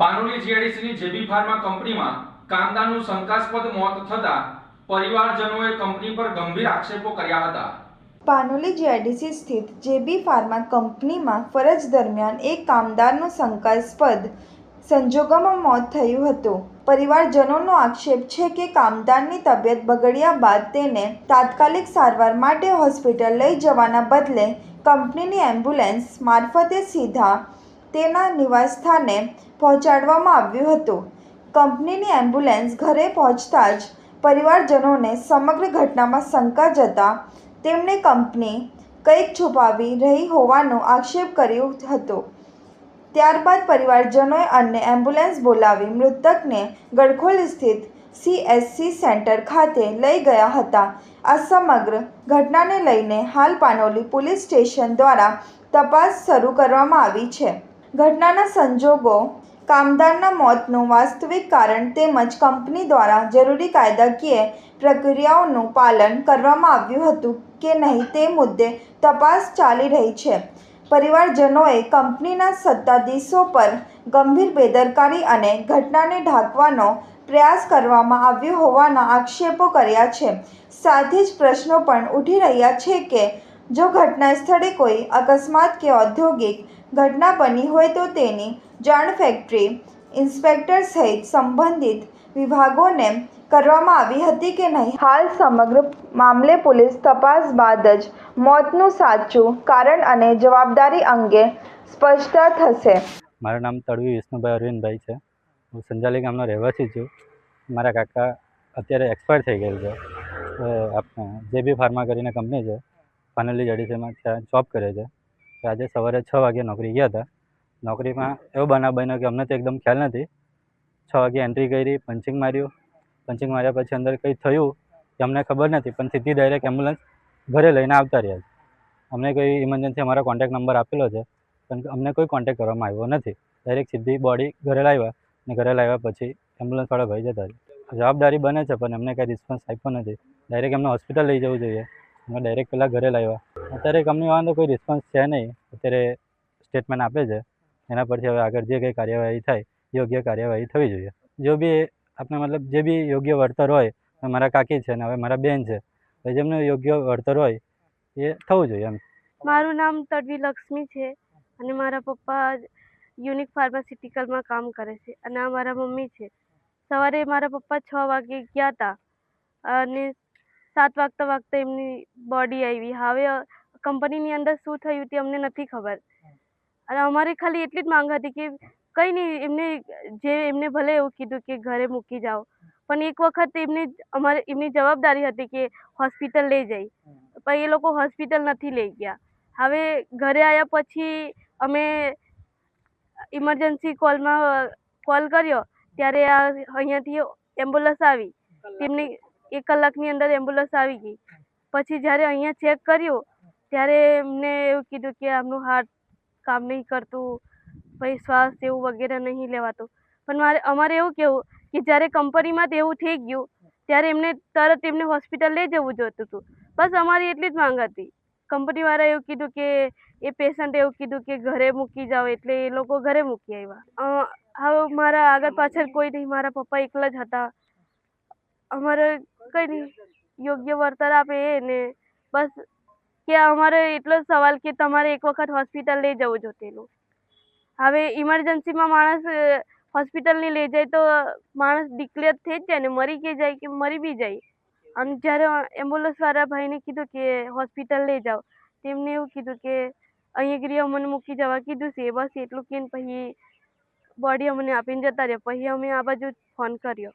પાનોલી જીઆઈડીસીની જેબી pharma કંપનીમાં કામદારનું શંકાસ્પદ મોત થતાં પરિવારજનોએ કંપની પર ગંભીર આક્ષેપો કર્યા હતા। પાનોલી જીઆઈડીસી સ્થિત જેબી ફાર્મા કંપનીમાં ફરજ દરમિયાન એક કામદારનું શંકાસ્પદ સંજોગોમાં મોત થયું હતું। પરિવારજનોનો આક્ષેપ છે કે કામદારની તબિયત બગડ્યા બાદ તેને તાત્કાલિક સારવાર માટે હોસ્પિટલ લઈ જવાના બદલે કંપનીની એમ્બ્યુલન્સ મારફતે સીધા તેના નિવાસસ્થાને પહોંચાડવામાં આવ્યું હતું। કંપનીની એમ્બ્યુલન્સ ઘરે પહોંચતા જ પરિવારજનોને સમગ્ર ઘટનામાં શંકા જતા તેમણે કંપની કંઈક છુપાવી રહી હોવાનો આક્ષેપ કર્યો હતો। ત્યારબાદ પરિવારજનોએ અન્ય એમ્બ્યુલન્સ બોલાવી મૃતકને ગડખોલ સ્થિત CHC સેન્ટર ખાતે લઈ ગયા હતા। આ સમગ્ર ઘટનાને લઈને હાલ પાનોલી પોલીસ સ્ટેશન દ્વારા તપાસ શરૂ કરવામાં આવી છે। ઘટનાના સંજોગો, કામદારના મોતનું વાસ્તવિક કારણ તેમજ કંપની દ્વારા જરૂરી કાયદાકીય પ્રક્રિયાઓનું પાલન કરવામાં આવ્યું હતું કે નહીં તે મુદ્દે તપાસ ચાલી રહી છે। પરિવારજનોએ કંપનીના સત્તાધીશો પર ગંભીર બેદરકારી અને ઘટનાને ઢાંકવાનો પ્રયાસ કરવામાં આવ્યો હોવાના આક્ષેપો કર્યા છે। સાથે જ પ્રશ્નો પણ ઉઠી રહ્યા છે કે જો ઘટના સ્થળે કોઈ અકસ્માત કે ઔદ્યોગિક ઘટના બની હોય તો તેની જાણ ફેક્ટરી ઇન્સ્પેક્ટર સહિત સંબંધિત વિભાગોને કરવામાં આવી હતી કે નહીં। હાલ સમગ્ર મામલે પોલીસ તપાસ બાદ જ મોતનું સાચું કારણ અને જવાબદારી અંગે સ્પષ્ટતા થશે। મારું નામ તડવી વિષ્ણુભાઈ અરવિંદભાઈ છે। હું સંજાલી ગામનો રહેવાસી છું। મારા કાકા અત્યારે એક્સપાયર થઈ ગયેલ છે। આપણે જેબી ફાર્મા કરીને કંપની છે, પાનોલી જીઆઈડીસીમાં ત્યાં જોબ કરે છે। આજે સવારે 6 વાગે નોકરી ગયા હતા। નોકરીમાં એવો બનાવ બન્યો કે અમને તો એકદમ ખ્યાલ નથી। 6 વાગે એન્ટ્રી કરી, પંચિંગ માર્યું। પંચિંગ માર્યા પછી અંદર કંઈ થયું કે અમને ખબર નથી, પણ સીધી ડાયરેક્ટ એમ્બ્યુલન્સ ઘરે લઈને આવતા રહ્યા છે। અમને કોઈ ઇમરજન્સી અમારા કોન્ટેક્ટ નંબર આપેલો છે, પણ અમને કોઈ કોન્ટેક્ટ કરવામાં આવ્યો નથી। ડાયરેક્ટ સીધી બોડી ઘરે લાવ્યા અને ઘરે લાવ્યા પછી એમ્બ્યુલન્સવાળા ભાઈ જતા રહ્યા। જવાબદારી બને છે, પણ એમને કંઈ રિસ્પોન્સ આપ્યો નથી। ડાયરેક્ટ એમને હોસ્પિટલ લઈ જવું જોઈએ, અમે ડાયરેક્ટ પહેલાં ઘરે લાવ્યા। અત્યારે કંપનીવાળાનો કોઈ રિસ્પોન્સ છે નહીં। અત્યારે સ્ટેટમેન્ટ આપે છે, એના પરથી હવે આગળ જે કંઈ કાર્યવાહી થાય યોગ્ય કાર્યવાહી થવી જોઈએ। જો બી આપણે મતલબ જે બી યોગ્ય વળતર હોય, મારા કાકી છે ને હવે મારા બેન છે, જેમનું યોગ્ય વળતર હોય એ થવું જોઈએ એમ। મારું નામ તડવી લક્ષ્મી છે અને મારા પપ્પા યુનિક ફાર્માસ્યુટિકલમાં કામ કરે છે અને આ મારા મમ્મી છે। સવારે મારા પપ્પા 6 વાગે ગયા હતા અને 7 વાગતા એમની બોડી આવી। હવે કંપનીની અંદર શું થયું તે અમને નથી ખબર અને અમારી ખાલી એટલી જ માંગ હતી કે કંઈ નહીં, એમને ભલે એવું કીધું કે ઘરે મૂકી જાઓ, પણ એક વખત એમની જવાબદારી હતી કે હોસ્પિટલ લઈ જાય, પણ એ લોકો હોસ્પિટલ નથી લઈ ગયા। હવે ઘરે આવ્યા પછી અમે ઇમરજન્સી કોલ કર્યો ત્યારે અહીંયાથી એમ્બ્યુલન્સ આવી। તેમની 1 કલાકની અંદર એમ્બ્યુલન્સ આવી ગઈ। પછી જ્યારે અહીંયા ચેક કર્યું ત્યારે એમને એવું કીધું કે આમનું હાર્ટ કામ નહીં કરતું, પછી શ્વાસ એવું વગેરે નહીં લેવાતું। પણ અમારે એવું કહેવું કે જ્યારે કંપનીમાં એવું થઈ ગયું ત્યારે તરત એમને હોસ્પિટલ લઈ જવું જોઈતું હતું। બસ અમારી એટલી જ માંગ હતી। કંપનીવાળાએ એવું કીધું કે એ પેશન્ટ એવું કીધું કે ઘરે મૂકી જાઓ, એટલે એ લોકો ઘરે મૂકી આવ્યા। હવે મારા આગળ પાછળ કોઈ નહીં, મારા પપ્પા એકલા જ હતા। અમારે કંઈ નહીં, યોગ્ય વળતર આપે એ ને બસ કે અમારે એટલો જ સવાલ કે તમારે એક વખત હોસ્પિટલ લઈ જવું જોઈતું। હવે ઇમરજન્સીમાં માણસ હોસ્પિટલની લઈ જાય તો માણસ ડિક્લેર થઈ જ જાય ને, મરી કે જાય કે મરી બી જાય। અને જ્યારે એમ્બ્યુલન્સવાળા ભાઈને કીધું કે હોસ્પિટલ લઈ જાઓ, તેમને એવું કીધું કે અહીંયા ગરી અમને મૂકી જવા કીધું છે। બસ એટલું કહીને પછી બોડી અમને આપીને જતા રહ્યા। પછી અમે આ બાજુ ફોન કર્યો।